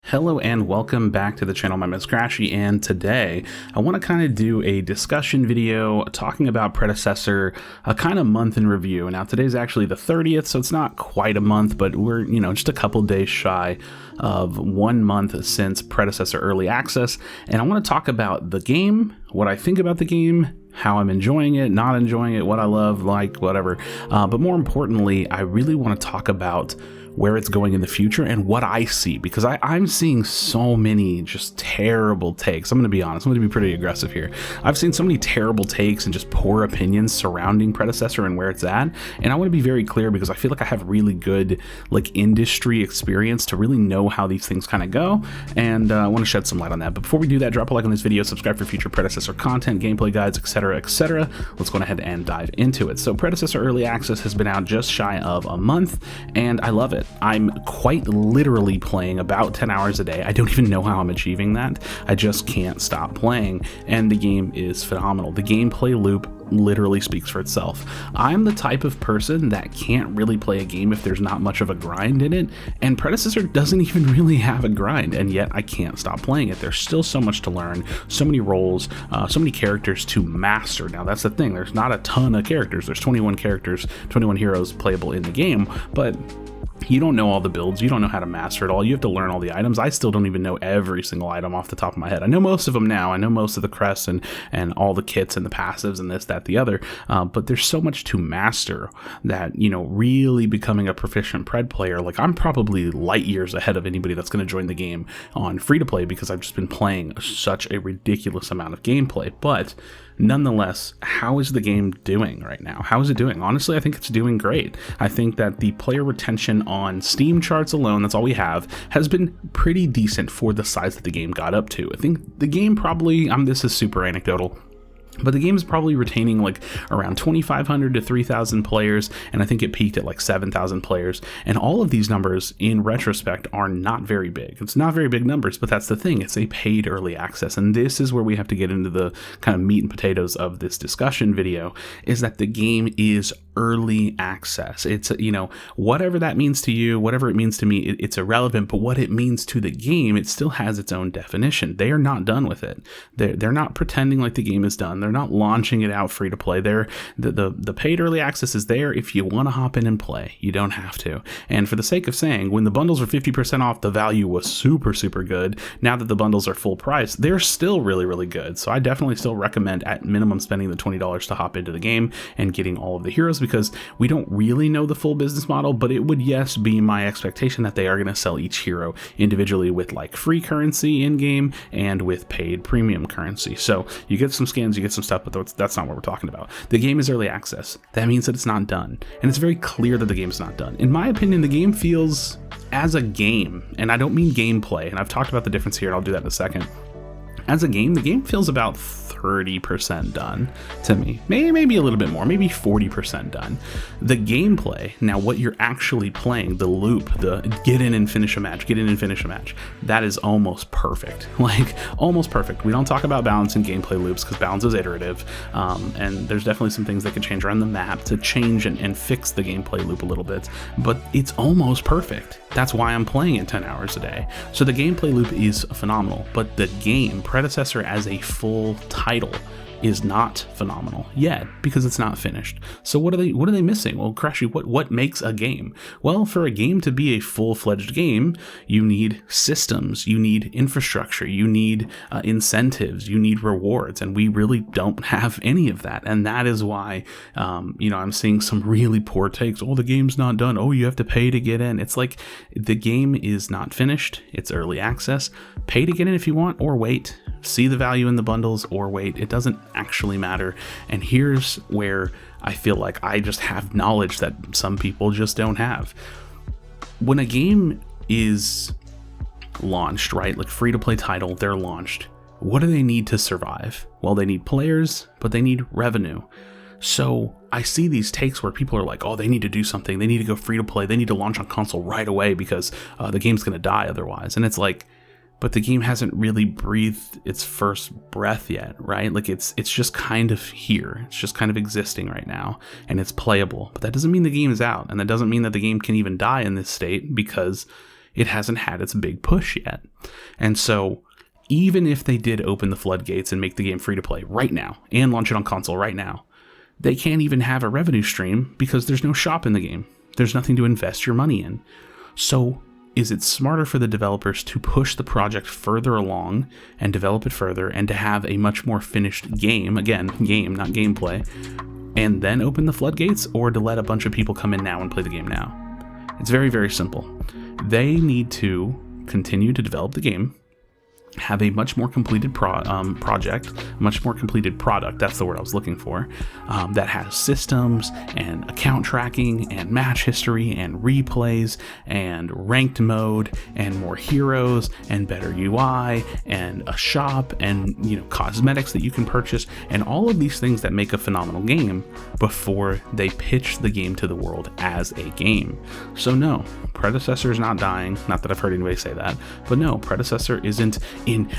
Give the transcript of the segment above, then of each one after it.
Hello and welcome back to the channel. My name is Krashy, and today I want to kind of do a discussion video talking about Predecessor, a kind of month in review. Now today's actually the 30th, so it's not quite a month, but we're, just a couple days shy of 1 month since Predecessor Early Access, and I want to talk about the game, what I think about the game, how I'm enjoying it, not enjoying it, what I love, like, whatever. But more importantly, I really want to talk about where it's going in the future and what I see, because I'm seeing so many just terrible takes. I'm going to be honest, I'm going to be pretty aggressive here. I've seen so many terrible takes and just poor opinions surrounding Predecessor and where it's at, and I want to be very clear because I feel like I have really good industry experience to really know how these things kind of go, and I want to shed some light on that. But before we do that, drop a like on this video, subscribe for future Predecessor content, gameplay guides, etc, etc. Let's go ahead and dive into it. So Predecessor Early Access has been out just shy of a month, and I love it. I'm quite literally playing about 10 hours a day. I don't even know how I'm achieving that. I just can't stop playing, and the game is phenomenal. The gameplay loop literally speaks for itself. I'm the type of person that can't really play a game if there's not much of a grind in it, and Predecessor doesn't even really have a grind, and yet I can't stop playing it. There's still so much to learn, so many roles, so many characters to master. Now that's the thing, there's not a ton of characters. There's 21 characters, 21 heroes playable in the game, but you don't know all the builds, you don't know how to master it all, you have to learn all the items. I still don't even know every single item off the top of my head. I know most of them now, I know most of the crests and all the kits and the passives and this, that, the other, but there's so much to master that, really becoming a proficient Pred player, I'm probably light years ahead of anybody that's going to join the game on free-to-play because I've just been playing such a ridiculous amount of gameplay. But nonetheless, how is the game doing right now? How is it doing? Honestly, I think it's doing great. I think that the player retention on Steam charts alone, that's all we have, has been pretty decent for the size that the game got up to. I think the game probably, this is super anecdotal, but the game is probably retaining around 2,500 to 3,000 players, and I think it peaked at 7,000 players. And all of these numbers, in retrospect, are not very big. It's not very big numbers, but that's the thing. It's a paid early access, and this is where we have to get into the kind of meat and potatoes of this discussion video, is that the game is early access. It's, whatever that means to you, whatever it means to me, it's irrelevant, but what it means to the game, it still has its own definition. They are not done with it. They're not pretending like the game is done. They're not launching it out free to play. The paid early access is there if you want to hop in and play. You don't have to. And for the sake of saying, when the bundles were 50% off, the value was super, super good. Now that the bundles are full price, they're still really, really good. So I definitely still recommend at minimum spending the $20 to hop into the game and getting all of the heroes, because we don't really know the full business model, but it would, yes, be my expectation that they are going to sell each hero individually with free currency in game and with paid premium currency. So you get some skins, you get some stuff, but that's not what we're talking about. The game is early access. That means that it's not done, and it's very clear that the game's not done. In my opinion, the game feels as a game, and I don't mean gameplay, and I've talked about the difference here, and I'll do that in a second. As a game, the game feels about 30% done to me, maybe a little bit more, maybe 40% done. The gameplay, now what you're actually playing, the loop, the get in and finish a match, that is almost perfect, almost perfect. We don't talk about balance in gameplay loops because balance is iterative, and there's definitely some things that can change around the map to change and fix the gameplay loop a little bit, but it's almost perfect. That's why I'm playing it 10 hours a day. So the gameplay loop is phenomenal, but the game, Predecessor as a full title, is not phenomenal yet because it's not finished. So what are they missing? Well, Krashy, what makes a game? Well, for a game to be a full-fledged game, you need systems, you need infrastructure, you need incentives, you need rewards, and we really don't have any of that. And that is why I'm seeing some really poor takes. Oh, the game's not done. Oh, you have to pay to get in. It's the game is not finished. It's early access. Pay to get in if you want, or wait. See the value in the bundles, or wait. It doesn't actually matter. And here's where I feel like I just have knowledge that some people just don't have. When a game is launched, right, free to play title, they're launched, what do they need to survive? Well, they need players, but they need revenue. So I see these takes where people are like, oh, they need to do something, they need to go free to play, they need to launch on console right away because the game's gonna die otherwise. And it's but the game hasn't really breathed its first breath yet, right? It's just kind of here. It's just kind of existing right now, and it's playable. But that doesn't mean the game is out, and that doesn't mean that the game can even die in this state, because it hasn't had its big push yet. And so even if they did open the floodgates and make the game free to play right now and launch it on console right now, they can't even have a revenue stream because there's no shop in the game. There's nothing to invest your money in. So is it smarter for the developers to push the project further along and develop it further and to have a much more finished game, again, game, not gameplay, and then open the floodgates, or to let a bunch of people come in now and play the game now? It's very, very simple. They need to continue to develop the game, have a much more completed project, much more completed product, that's the word I was looking for, that has systems and account tracking and match history and replays and ranked mode and more heroes and better UI and a shop and, cosmetics that you can purchase and all of these things that make a phenomenal game before they pitch the game to the world as a game. So no, Predecessor is not dying. Not that I've heard anybody say that, but no, Predecessor isn't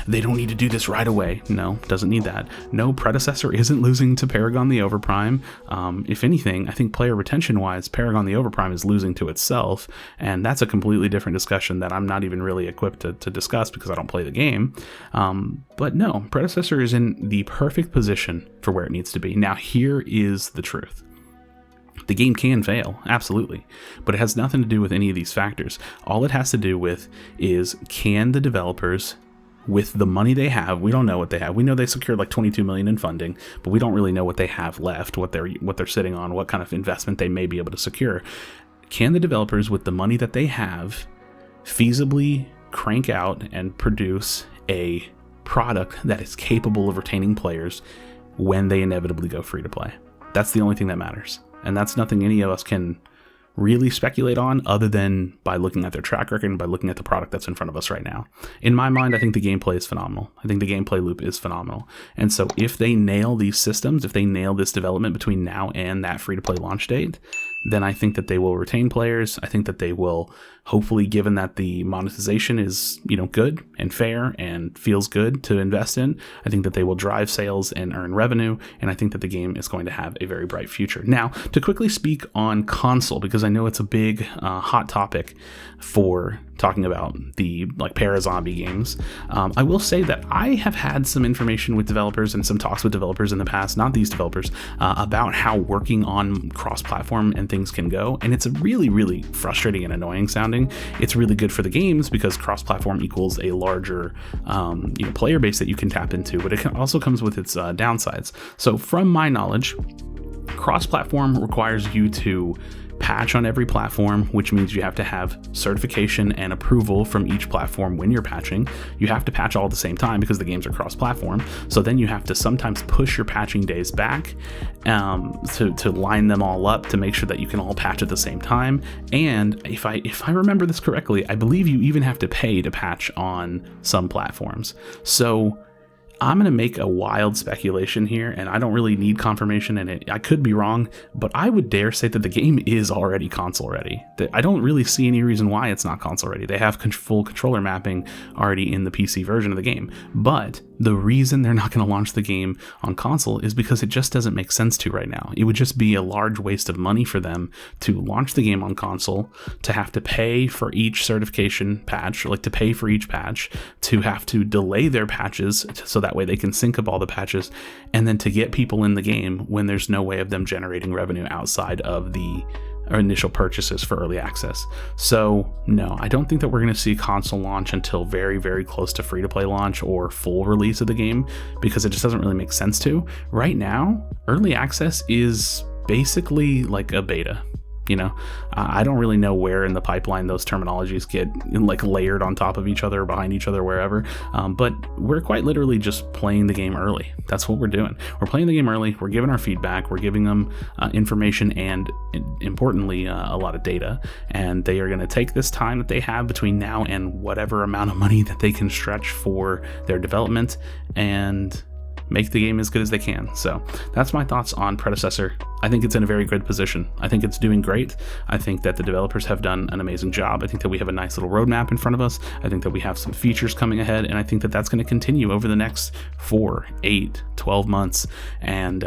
they don't need to do this right away. No, doesn't need that. No, Predecessor isn't losing to Paragon the Overprime. If anything, I think player retention wise, Paragon the Overprime is losing to itself, and that's a completely different discussion that I'm not even really equipped to discuss because I don't play the game. But no, Predecessor is in the perfect position for where it needs to be. Now, here is the truth. The game can fail, absolutely, but it has nothing to do with any of these factors. All it has to do with is, can the developers, with the money they have, we don't know what they have. We know they secured like $22 million in funding, but we don't really know what they have left, what they're sitting on, what kind of investment they may be able to secure. Can the developers, with the money that they have, feasibly crank out and produce a product that is capable of retaining players when they inevitably go free to play? That's the only thing that matters. And that's nothing any of us can really speculate on other than by looking at their track record and by looking at the product that's in front of us right now. In my mind, I think the gameplay is phenomenal. I think the gameplay loop is phenomenal. And so if they nail these systems, if they nail this development between now and that free-to-play launch date, then I think that they will retain players. I think that they will, hopefully, given that the monetization is, good and fair and feels good to invest in, I think that they will drive sales and earn revenue, and I think that the game is going to have a very bright future. Now, to quickly speak on console, because I know it's a big hot topic for talking about the para-zombie games, I will say that I have had some information with developers and some talks with developers in the past, not these developers, about how working on cross-platform and things can go, and it's really, really frustrating and annoying sounding. It's really good for the games because cross-platform equals a larger player base that you can tap into, but it also comes with its downsides. So from my knowledge, cross-platform requires you to patch on every platform, which means you have to have certification and approval from each platform when you're patching. You have to patch all at the same time because the games are cross-platform. So then you have to sometimes push your patching days back to line them all up to make sure that you can all patch at the same time. And if I remember this correctly, I believe you even have to pay to patch on some platforms. So I'm going to make a wild speculation here, and I don't really need confirmation, and I could be wrong, but I would dare say that the game is already console ready. I don't really see any reason why it's not console ready. They have full controller mapping already in the PC version of the game, but the reason they're not going to launch the game on console is because it just doesn't make sense to right now. It would just be a large waste of money for them to launch the game on console, to have to pay for each certification patch, to pay for each patch, to have to delay their patches so that way they can sync up all the patches, and then to get people in the game when there's no way of them generating revenue outside of the initial purchases for early access. So no, I don't think that we're going to see console launch until very, very close to free-to-play launch or full release of the game, because it just doesn't really make sense to. Right now, early access is basically like a beta. I don't really know where in the pipeline those terminologies get layered on top of each other, behind each other, wherever. But we're quite literally just playing the game early. That's what we're doing. We're playing the game early. We're giving our feedback. We're giving them information and, importantly, a lot of data. And they are going to take this time that they have between now and whatever amount of money that they can stretch for their development and make the game as good as they can. So that's my thoughts on Predecessor. I think it's in a very good position. I think it's doing great. I think that the developers have done an amazing job. I think that we have a nice little roadmap in front of us. I think that we have some features coming ahead, and I think that that's going to continue over the next 4, 8, 12 months. And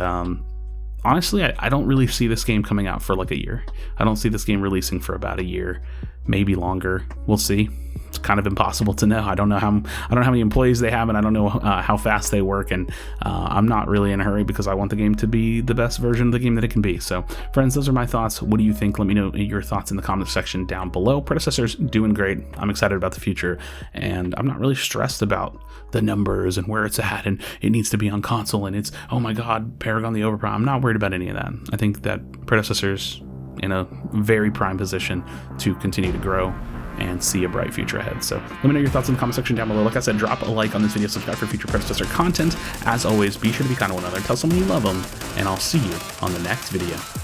honestly, I don't really see this game coming out for a year. I don't see this game releasing for about a year. maybe longer. We'll see. It's kind of impossible to know. I don't know how many employees they have, and I don't know how fast they work, and I'm not really in a hurry because I want the game to be the best version of the game that it can be. So friends, those are my thoughts. What do you think? Let me know your thoughts in the comment section down below. Predecessor's doing great. I'm excited about the future, and I'm not really stressed about the numbers and where it's at, and it needs to be on console, and it's, oh my god, Paragon the Overprime. I'm not worried about any of that. I think that Predecessor's in a very prime position to continue to grow and see a bright future ahead. So let me know your thoughts in the comment section down below. Like I said, drop a like on this video, subscribe for future Predecessor content. As always, be sure to be kind to one another, tell someone you love them, and I'll see you on the next video.